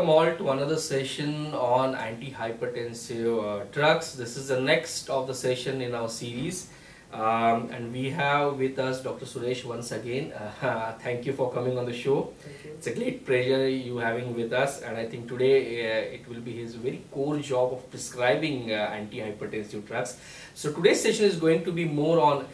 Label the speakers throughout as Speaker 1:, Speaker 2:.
Speaker 1: welcome all to another session on antihypertensive drugs. This is the next of the session in our series, and we have with us Dr. Suresh once again. Thank you for coming on the show.
Speaker 2: Thank you.
Speaker 1: It's a great pleasure you having with us, and I think today it will be his very core job of prescribing antihypertensive drugs. So today's session is going to be more on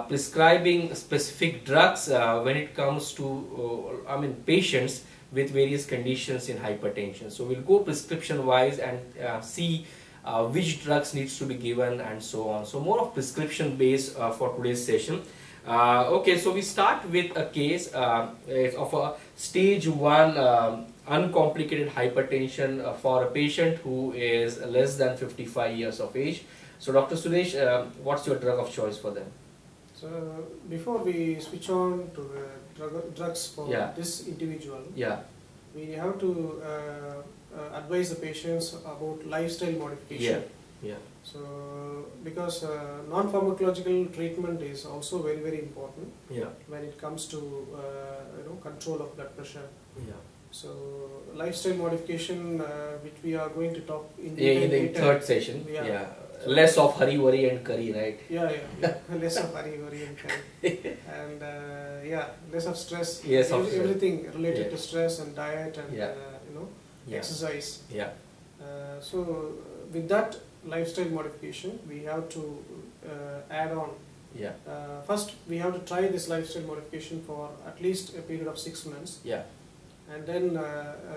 Speaker 1: prescribing specific drugs when it comes to patients with various conditions in hypertension. So we'll go prescription wise and see which drugs needs to be given and so on. So more of prescription based for today's session. Okay, so we start with a case of a stage 1 uncomplicated hypertension for a patient who is less than 55 years of age. So Dr. Suresh, what's your drug of choice for them?
Speaker 2: So before we switch on to the drugs for this individual, we have to advise the patients about lifestyle modification. So because non-pharmacological treatment is also very, very important when it comes to control of blood pressure. So lifestyle modification, which we are going to talk in
Speaker 1: the third session. Less of hurry, worry and curry, right?
Speaker 2: Less of hurry, worry and curry. And less of stress. Everything related to stress and diet and exercise. So with that lifestyle modification, we have to add on. First, we have to try this lifestyle modification for at least a period of 6 months. And then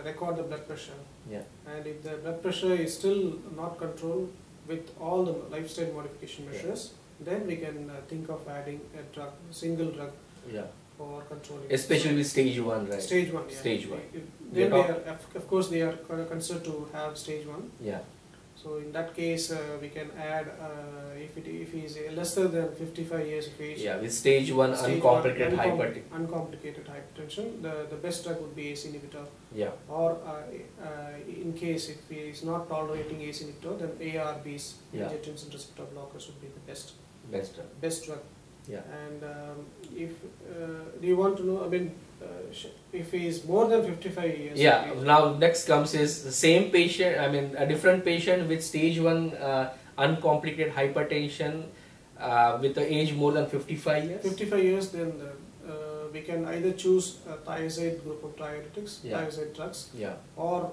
Speaker 2: record the blood pressure. And if the blood pressure is still not controlled with all the lifestyle modification measures, then we can think of adding a drug, single drug for controlling.
Speaker 1: Especially with stage 1, right?
Speaker 2: Stage 1,
Speaker 1: Stage 1.
Speaker 2: Then they are, of course, they are considered to have stage 1. So in that case, we can add if he is lesser than 55 years of age.
Speaker 1: With stage 1 uncomplicated hypertension.
Speaker 2: Uncomplicated hypertension, the best drug would be ACE inhibitor. Or in case if he is not tolerating ACE inhibitor, then ARBs, angiotensin receptor blockers, would be the best drug. And if do you want to know? I mean, if he is more than 55 years.
Speaker 1: Now next comes is the same patient. I mean, a different patient with stage 1 uncomplicated hypertension with the age more than 55 years.
Speaker 2: 55 years, then we can either choose a thiazide group of diuretics, thiazide drugs, or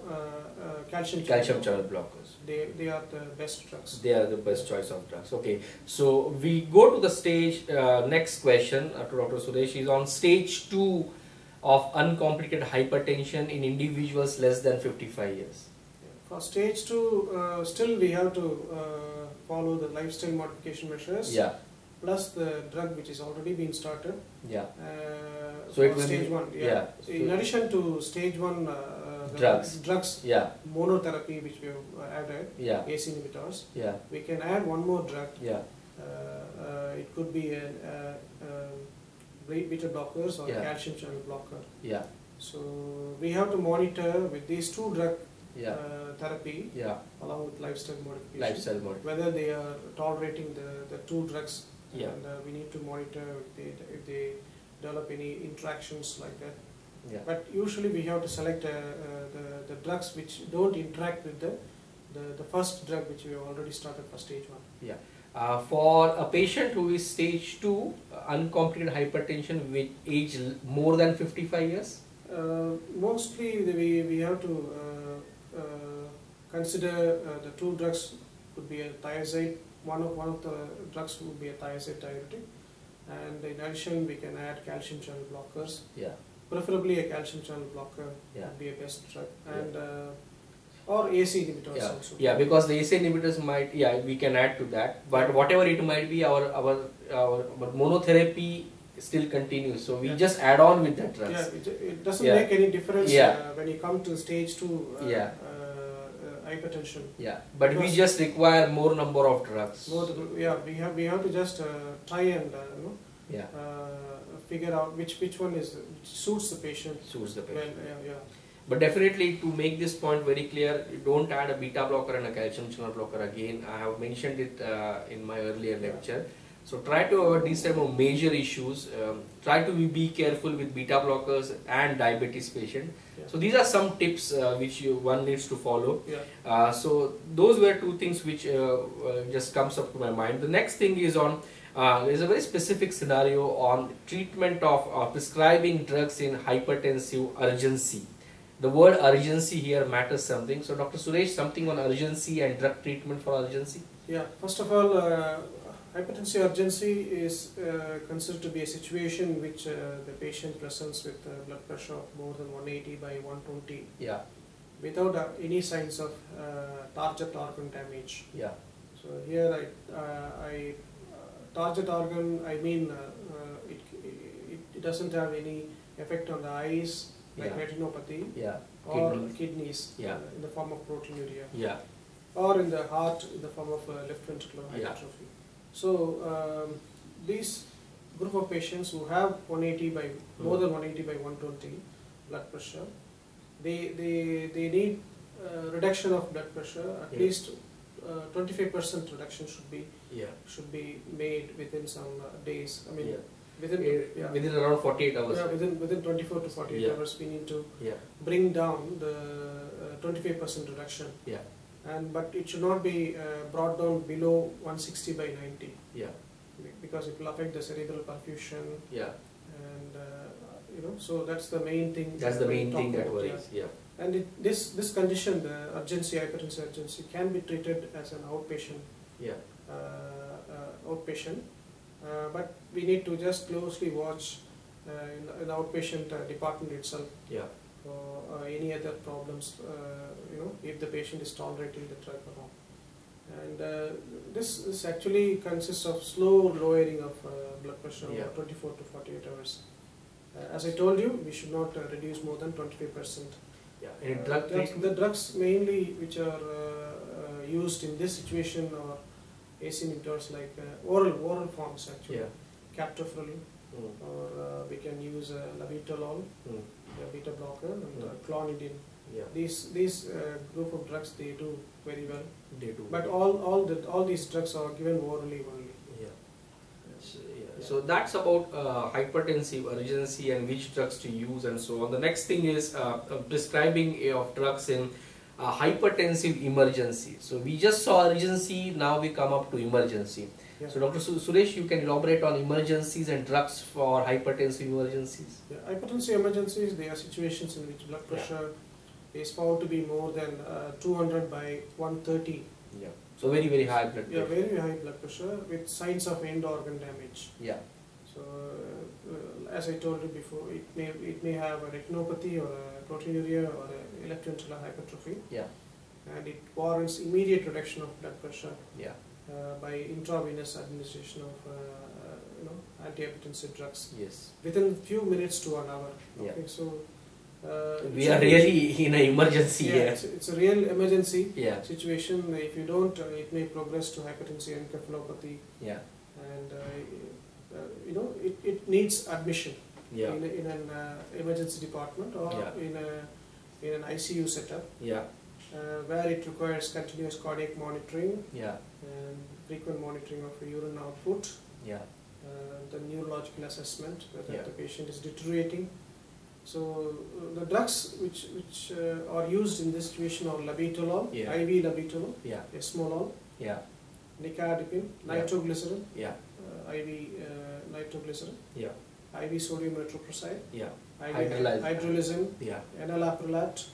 Speaker 2: calcium channel blockers. They are the best drugs.
Speaker 1: They are the best choice of drugs. Okay, so we go to the stage. Next question to Dr. Suresh is on stage 2 of uncomplicated hypertension in individuals less than 55 years.
Speaker 2: For stage 2, still we have to follow the lifestyle modification measures. Plus the drug which is already been started.
Speaker 1: So it will
Speaker 2: stage 1. In addition to stage 1 drugs, monotherapy which we have added, ACE inhibitors, we can add one more drug. It could be a beta blockers or calcium channel blocker. So we have to monitor with these two drug therapy along with lifestyle modification, whether they are tolerating the two drugs. And we need to monitor if they develop any interactions like that. But usually we have to select the drugs which don't interact with the first drug which we have already started for stage 1.
Speaker 1: For a patient who is stage 2 uncomplicated hypertension with age more than 55 years?
Speaker 2: Mostly we have to consider the two drugs could be a thiazide. One of the drugs would be a thiazide diuretic, and in addition we can add calcium channel blockers. Preferably a calcium channel blocker would be a best drug, and or ACE inhibitors also.
Speaker 1: Because the ACE inhibitors might we can add to that, but whatever it might be, our monotherapy still continues. So we just add on with that drugs.
Speaker 2: It doesn't make any difference when you come to stage 2. Hypertension.
Speaker 1: But because we just require more number of drugs.
Speaker 2: We have to just try and figure out which one suits the patient.
Speaker 1: But definitely, to make this point very clear, you don't add a beta blocker and a calcium channel blocker again. I have mentioned it in my earlier lecture. So try to avoid these type of major issues. Try to be careful with beta blockers and diabetes patient.
Speaker 2: Yeah.
Speaker 1: So these are some tips which one needs to follow.
Speaker 2: Yeah.
Speaker 1: So those were two things which just comes up to my mind. The next thing is on there's a very specific scenario on treatment of prescribing drugs in hypertensive urgency. The word urgency here matters something. So Dr. Suresh, something on urgency and drug treatment for urgency?
Speaker 2: Yeah, first of all, hypertensive urgency is considered to be a situation in which the patient presents with blood pressure of more than 180 by 120.
Speaker 1: Yeah.
Speaker 2: Without any signs of target organ damage.
Speaker 1: Yeah.
Speaker 2: So here target organ, I mean it doesn't have any effect on the eyes, like retinopathy, or kidneys in the form of proteinuria, or in the heart in the form of left ventricular hypertrophy. So these group of patients who have 180 by more than 180 by 120 blood pressure, they need reduction of blood pressure. At least 25% reduction should be made within some days. I mean, within
Speaker 1: around 48 hours.
Speaker 2: Yeah, within 24 to 48 hours, we need to bring down the 25% reduction.
Speaker 1: Yeah.
Speaker 2: But it should not be brought down below 160 by 90.
Speaker 1: Yeah.
Speaker 2: Because it will affect the cerebral perfusion.
Speaker 1: Yeah.
Speaker 2: And so that's the main thing.
Speaker 1: That's the main thing that worries. Yeah.
Speaker 2: And this condition, the urgency, hypertensive urgency, can be treated as an outpatient.
Speaker 1: Yeah.
Speaker 2: Outpatient. But we need to just closely watch in the outpatient department itself.
Speaker 1: Yeah.
Speaker 2: Or any other problems, if the patient is tolerating the drug or not. And this actually consists of slow lowering of blood pressure over 24 to 48 hours. As I told you, we should not reduce more than 25%.
Speaker 1: Yeah. Drug
Speaker 2: the drugs mainly which are used in this situation are ACE inhibitors, like oral forms actually. Captopril, or we can use labetalol, a beta blocker, and clonidine. These group of drugs, they do very well.
Speaker 1: They do.
Speaker 2: But all these drugs are given orally only.
Speaker 1: So that's about hypertensive urgency and which drugs to use and so on. The next thing is prescribing of drugs in hypertensive emergency. So we just saw urgency, now we come up to emergency. So Dr. Suresh, you can elaborate on emergencies and drugs for hypertensive emergencies.
Speaker 2: Hypertensive emergencies, they are situations in which blood pressure is found to be more than 200 by 130.
Speaker 1: So very, very high blood pressure.
Speaker 2: Very high blood pressure with signs of end organ damage. So as I told you before, it may have a retinopathy or a proteinuria or a left ventricular hypertrophy. And it warrants immediate reduction of blood pressure. By intravenous administration of antihypertensive drugs. Within few minutes to an hour. Okay, so
Speaker 1: we are really in an emergency here.
Speaker 2: It's a real emergency situation. If you don't, it may progress to hypertensive encephalopathy. And it needs admission in an emergency department or in an ICU setup. Where it requires continuous cardiac monitoring and frequent monitoring of urine output, the neurological assessment whether the patient is deteriorating. So the drugs which are used in this situation are labetalol, IV labetalol, esmolol, nicardipine, nitroglycerin, IV nitroglycerin, IV sodium nitroprusside, IV hydrolysine, enalaprilat.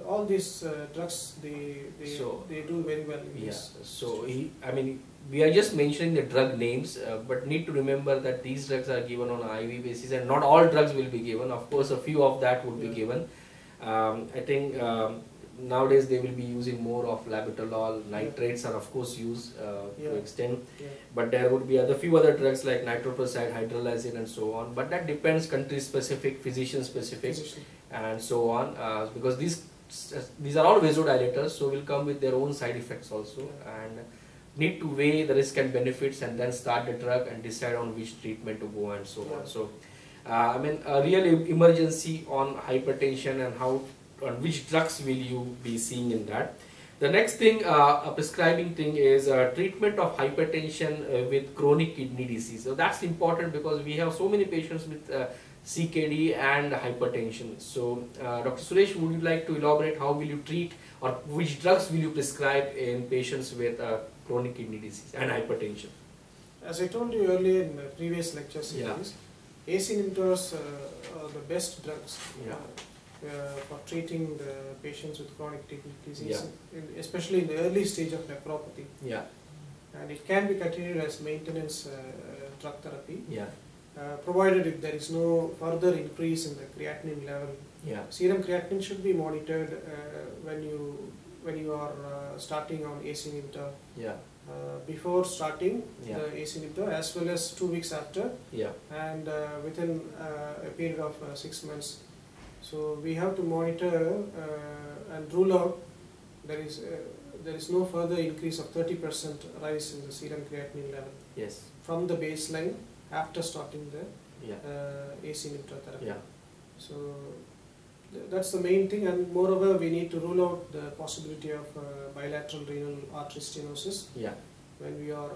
Speaker 2: All these drugs, they do very well in this.
Speaker 1: So we are just mentioning the drug names, but need to remember that these drugs are given on an IV basis, and not all drugs will be given. Of course, a few of that would be given. I think nowadays they will be using more of labetalol. Nitrates are of course used to extent, but there would be few other drugs like nitroprusside, hydrolysine, and so on. But that depends country specific, physician specific, and so on. Because these are all vasodilators, so will come with their own side effects also, and need to weigh the risk and benefits and then start the drug and decide on which treatment to go and so on. So a real emergency on hypertension and on which drugs will you be seeing in that. The next thing, a prescribing thing is treatment of hypertension with chronic kidney disease. So that's important because we have so many patients with CKD and hypertension. So Dr. Suresh, would you like to elaborate how will you treat or which drugs will you prescribe in patients with chronic kidney disease and hypertension?
Speaker 2: As I told you earlier in the previous lecture series, ACE inhibitors are the best drugs for treating the patients with chronic kidney disease, especially in the early stage of nephropathy.
Speaker 1: Yeah.
Speaker 2: And it can be continued as maintenance drug therapy, provided if there is no further increase in the creatinine level. Serum creatinine should be monitored when you are starting on ACE inhibitor. Before starting the ACE inhibitor, as well as 2 weeks after, and within a period of 6 months. So we have to monitor and rule out there is no further increase of 30% rise in the serum creatinine level from the baseline after starting the ACE inhibitor therapy. So that's the main thing, and moreover we need to rule out the possibility of bilateral renal artery stenosis when we are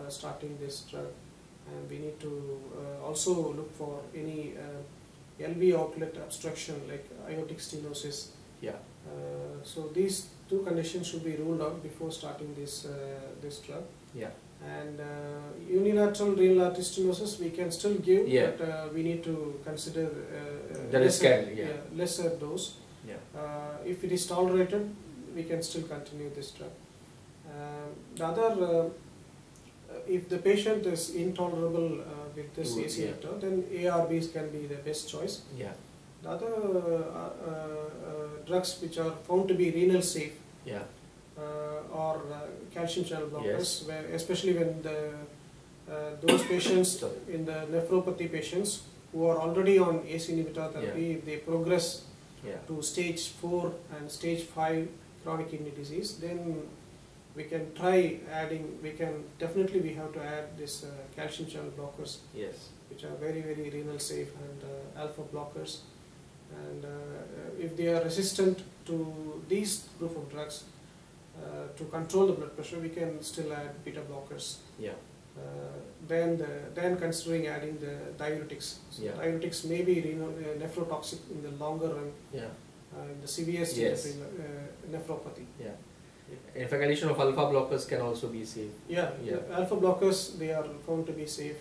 Speaker 2: starting this drug, and we need to also look for any LV outlet obstruction like aortic stenosis. So these two conditions should be ruled out before starting this drug. And unilateral renal artery stenosis we can still give, but we need to consider lesser dose. If it is tolerated, we can still continue this drug. The other, if the patient is intolerable with this ACE inhibitor, then ARBs can be the best choice. The other drugs which are found to be renal safe or calcium channel blockers, where especially when those patients in the nephropathy patients who are already on ACE inhibitor therapy, if they progress to stage 4 and stage 5 chronic kidney disease, then we can try adding, we have to add this calcium channel blockers, which are very, very renal safe, and alpha blockers. And if they are resistant to these group of drugs, to control the blood pressure, we can still add beta blockers. Then considering adding the diuretics. So diuretics may be nephrotoxic in the longer run, in the severe stage of nephropathy.
Speaker 1: In fact, addition of alpha blockers can also be safe.
Speaker 2: Alpha blockers, they are found to be safe.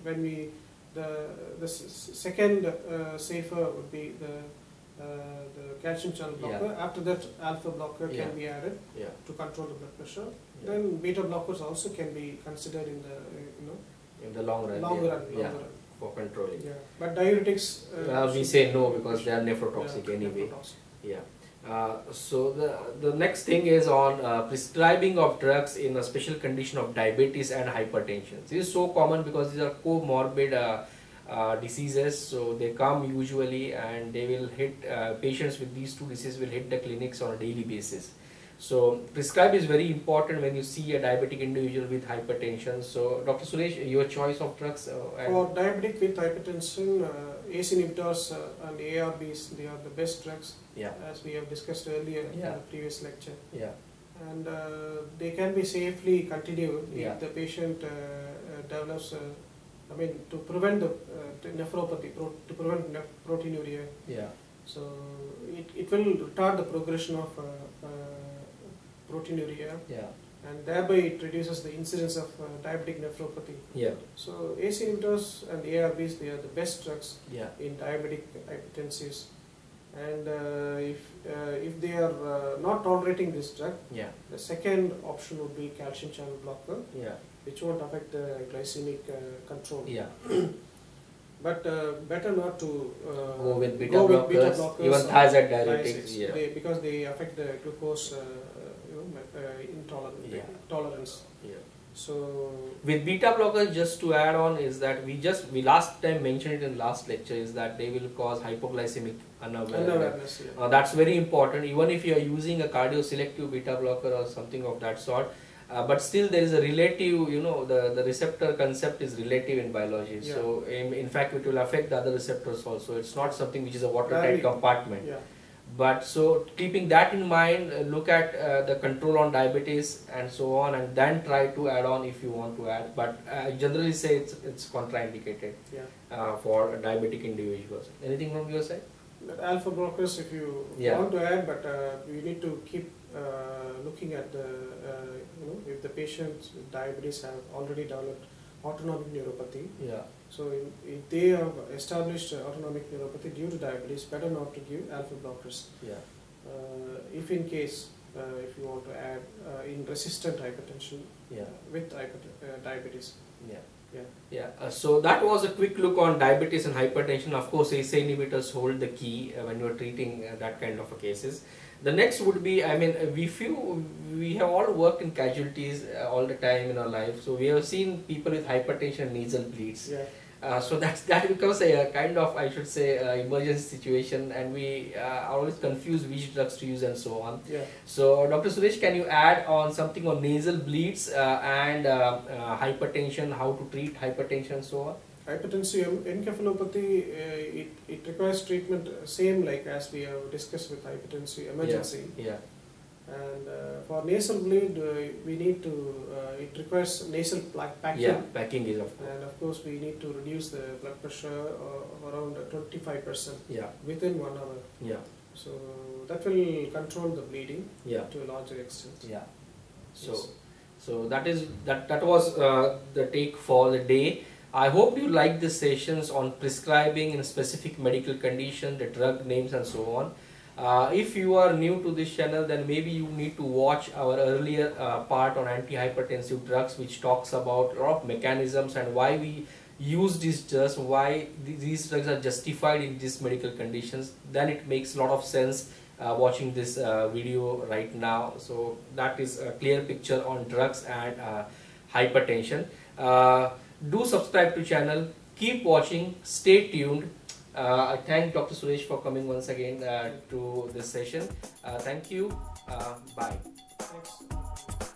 Speaker 2: When we the second safer would be the calcium channel blocker. After that, alpha blocker can be added to control the blood pressure. Then beta blockers also can be considered in the
Speaker 1: in the long run.
Speaker 2: Long run.
Speaker 1: For controlling.
Speaker 2: But diuretics,
Speaker 1: we say no because they are nephrotoxic anyway. So the next thing is on prescribing of drugs in a special condition of diabetes and hypertension. This is so common because these are comorbid diseases, so they come usually and they will hit patients with these two diseases will hit the clinics on a daily basis. So prescribe is very important when you see a diabetic individual with hypertension. So Dr. Suresh, your choice of drugs?
Speaker 2: For diabetic with hypertension, ACE inhibitors and ARBs, they are the best drugs, as we have discussed earlier in the previous lecture. And they can be safely continued if the patient develops, to prevent the nephropathy, to prevent proteinuria. So it will retard the progression of proteinuria, and thereby it reduces the incidence of diabetic nephropathy. So ACE inhibitors and ARBs, they are the best drugs in diabetic hypertensives. And if they are not tolerating this drug, the second option would be calcium channel blocker, which won't affect the glycemic control. But better not to
Speaker 1: go with beta blockers, even thiazide diuretics,
Speaker 2: because they affect the glucose tolerance. So
Speaker 1: with beta blockers, just to add on, is that we last time mentioned it in last lecture, is that they will cause hypoglycemic unawareness. That's very important. Even if you are using a cardioselective beta blocker or something of that sort, but still there is a relative, the receptor concept is relative in biology. So in fact it will affect the other receptors also. It's not something which is a watertight compartment. But so keeping that in mind, look at the control on diabetes and so on, and then try to add on if you want to add. But I generally say it's contraindicated for diabetic individuals. Anything from your side?
Speaker 2: Alpha blockers, if you want to add, but you need to keep looking at the if the patients with diabetes have already developed autonomic neuropathy. So if they have established autonomic neuropathy due to diabetes, better not to give alpha blockers. If in case if you want to add in resistant hypertension with diabetes.
Speaker 1: So that was a quick look on diabetes and hypertension. Of course, ACE inhibitors hold the key when you are treating that kind of cases. The next would be, I mean, we have all worked in casualties all the time in our life. So we have seen people with hypertension, nasal bleeds. So that becomes a kind of, I should say, emergency situation, and we are always confused which drugs to use and so on. So Dr. Suresh, can you add on something on nasal bleeds and hypertension, how to treat hypertension and so on?
Speaker 2: Hypertensive encephalopathy, it requires treatment same like as we have discussed with hypertensive emergency. And for nasal bleed, we need to, it requires nasal packing.
Speaker 1: Packing is of course.
Speaker 2: And of course, we need to reduce the blood pressure around 25% within 1 hour. So that will control the bleeding to a larger extent.
Speaker 1: So that was the take for the day. I hope you like the sessions on prescribing in specific medical condition, the drug names and so on. If you are new to this channel, then maybe you need to watch our earlier part on antihypertensive drugs, which talks about a lot of mechanisms and why we use these drugs, why these drugs are justified in these medical conditions. Then it makes a lot of sense watching this video right now. So that is a clear picture on drugs and hypertension. Do subscribe to channel, keep watching, stay tuned. I thank Dr. Suresh for coming once again to this session. Thank you. Bye.
Speaker 2: Thanks.